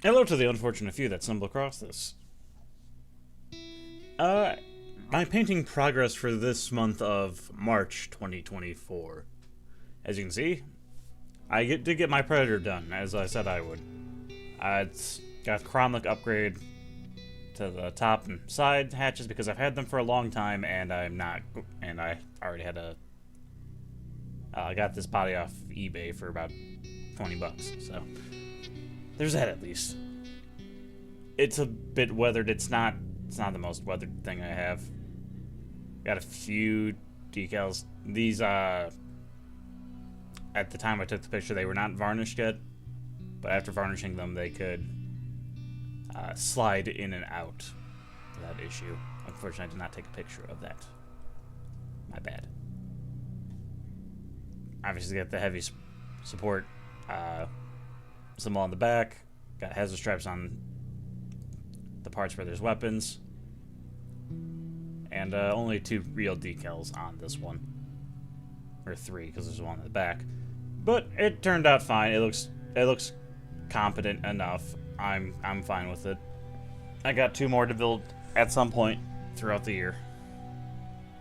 Hello to the unfortunate few that stumble across this. Uh, my painting progress for this month of March 2024. As you can see, did get my Predator done, as I said I would. It's got Cromlech upgrade to the top and side hatches because I've had them for a long time and I already had a... I got this body off eBay for about 20 bucks, so there's that at least. It's a bit weathered. It's not the most weathered thing I have. Got a few decals. These at the time I took the picture, they were not varnished yet, but after varnishing them, they could slide in and out without issue. Unfortunately, I did not take a picture of that. My bad. Obviously, got the heavy support symbol on the back. Got hazard stripes on the parts where there's weapons. And only 2 real decals on this one. Or 3, because there's one in the back. But it turned out fine. It looks competent enough. I'm fine with it. I got 2 more to build at some point throughout the year,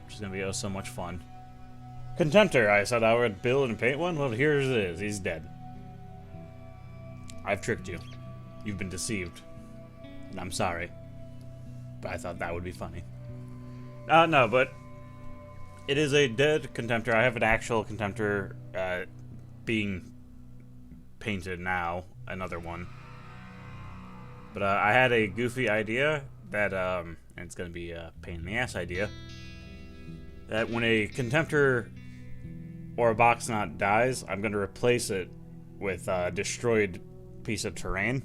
which is gonna be so much fun. Contemptor, I said I would build and paint one. Well, here it is. He's dead. I've tricked you. You've been deceived. And I'm sorry. But I thought that would be funny. No, but it is a dead Contemptor. I have an actual Contemptor being painted now. Another one. But I had a goofy idea that, and it's going to be a pain in the ass idea, that when a Contemptor or a box knot dies, I'm going to replace it with a destroyed piece of terrain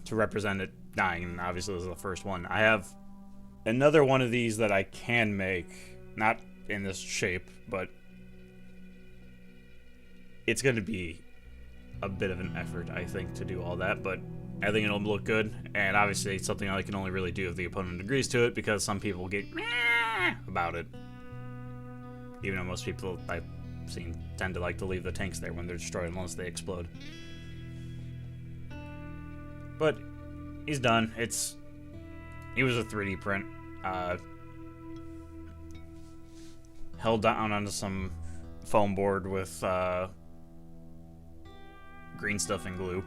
to represent it dying. And obviously, this is the first one. I have another one of these that I can make, not in this shape, but it's going to be a bit of an effort, I think, to do all that, but I think it'll look good, and obviously it's something I can only really do if the opponent agrees to it, because some people get meh about it. Even though most people I've seen tend to like to leave the tanks there when they're destroyed unless they explode. But he's done. He was a 3D print. Held down onto some foam board with green stuff and glue.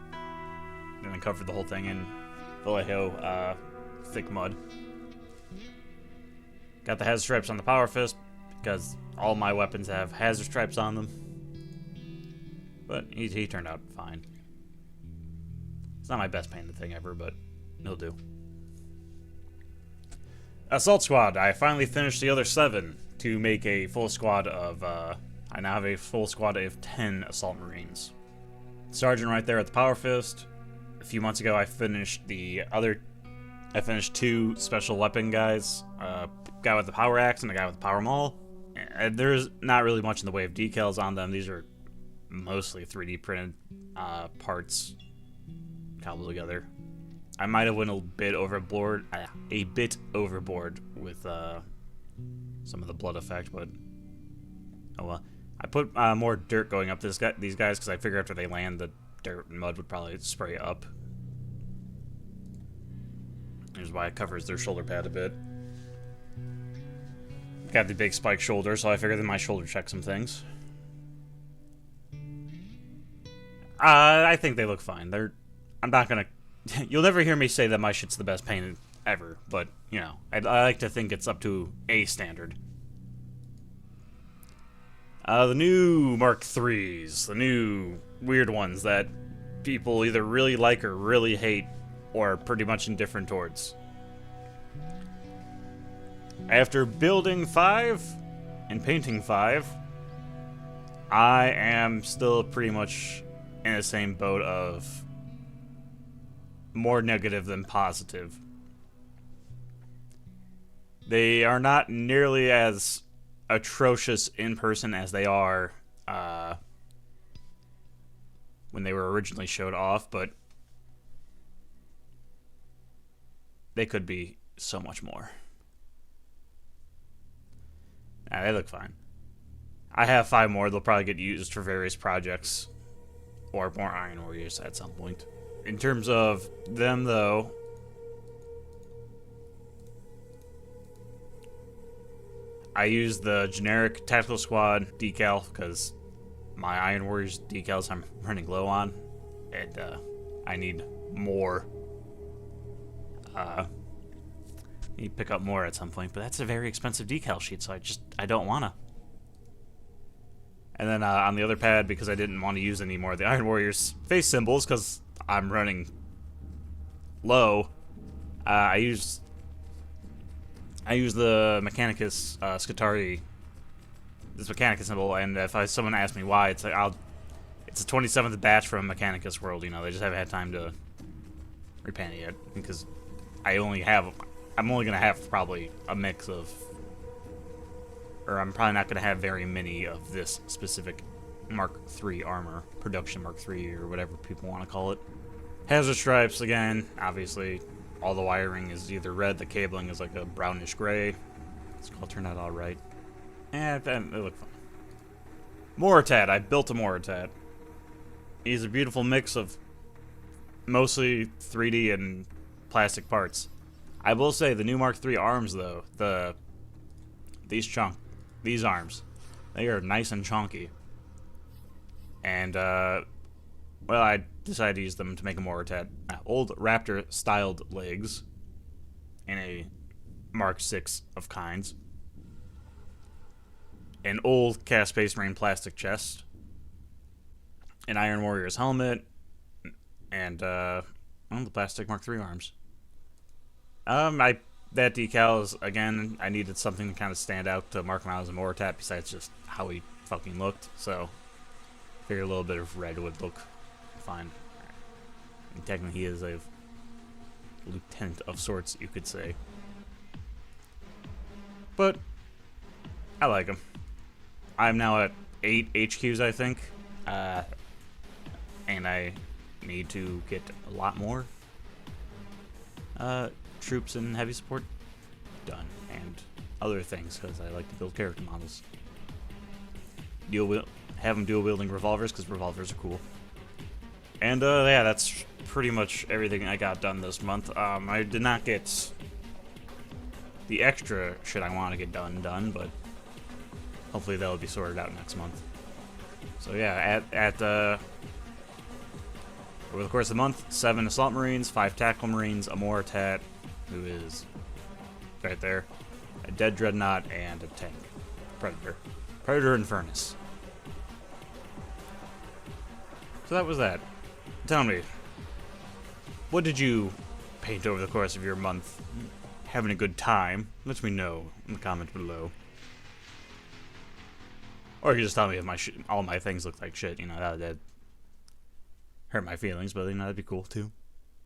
And then covered the whole thing in Vallejo thick mud. Got the hazard stripes on the power fist because all my weapons have hazard stripes on them. But he turned out fine. It's not my best painted thing ever, but it'll do. Assault Squad. I finally finished the other 7 to make a full squad of, I now have a full squad of 10 Assault Marines. Sergeant right there at the power fist. A few months ago, I finished 2 special weapon guys. Guy with the power axe and a guy with the power maul. And there's not really much in the way of decals on them. These are mostly 3D printed parts cobbled together. I might have went a bit overboard with some of the blood effect, but oh well. I put more dirt going up these guys because I figure after they land, the dirt and mud would probably spray up. Here's why it covers their shoulder pad a bit. Got the big spike shoulder, so I figured they might shoulder check some things. I think they look fine. I'm not gonna... You'll never hear me say that my shit's the best painted ever, but, you know, I like to think it's up to a standard. The new Mark IIIs, the new weird ones that people either really like or really hate, or are pretty much indifferent towards. After building 5 and painting 5, I am still pretty much in the same boat of more negative than positive. They are not nearly as atrocious in person as they are when they were originally showed off, but they could be so much more. Nah, they look fine. I have 5 more. They'll probably get used for various projects or more Iron Warriors at some point. In terms of them, though, I use the generic Tactical Squad decal because my Iron Warriors decals I'm running low on, and I need more. Need to pick up more at some point, but that's a very expensive decal sheet, so I don't wanna. And then on the other pad, because I didn't want to use any more of the Iron Warriors face symbols, because I'm running low, I use the Mechanicus Scutari, this Mechanicus symbol, and if someone asks me why, it's like it's a 27th batch from Mechanicus World. You know, they just haven't had time to repaint it yet because I'm only gonna have probably a mix of, or I'm probably not gonna have very many of this specific Mark III armor, production Mark III or whatever people want to call it. Hazard stripes again, obviously. All the wiring is either red, the cabling is like a brownish gray. It's all turned out alright. And it looked fun. Moritat, I built a Moritat. He's a beautiful mix of mostly 3D and plastic parts. I will say the new Mark III arms though, these arms, they are nice and chunky. And well, I decided to use them to make a Moritat. Old Raptor styled legs in a Mark VI of kinds. An old Cast Space Marine plastic chest. An Iron Warrior's helmet. And the plastic Mark III arms. That decal is, again, I needed something to kind of stand out to mark him out as a Moritat besides just how he fucking looked. So, I figured a little bit of red would look fine. And technically he is a lieutenant of sorts, you could say. But I like him. I'm now at 8 HQs, I think. And I need to get a lot more troops and heavy support done. And other things, because I like to build character models. Have them dual-wielding revolvers, because revolvers are cool. And yeah, that's pretty much everything I got done this month. I did not get the extra shit I want to get done, but hopefully that'll be sorted out next month. So yeah, over the course of the month, 7 Assault Marines, 5 Tactical Marines, a Moritat, who is right there, a Dead Dreadnought, and a tank. Predator and Furnace. So that was that. Tell me, what did you paint over the course of your month? Having a good time? Let me know in the comment below. Or you can just tell me if all my things look like shit. You know, that'd hurt my feelings, but you know, that'd be cool too.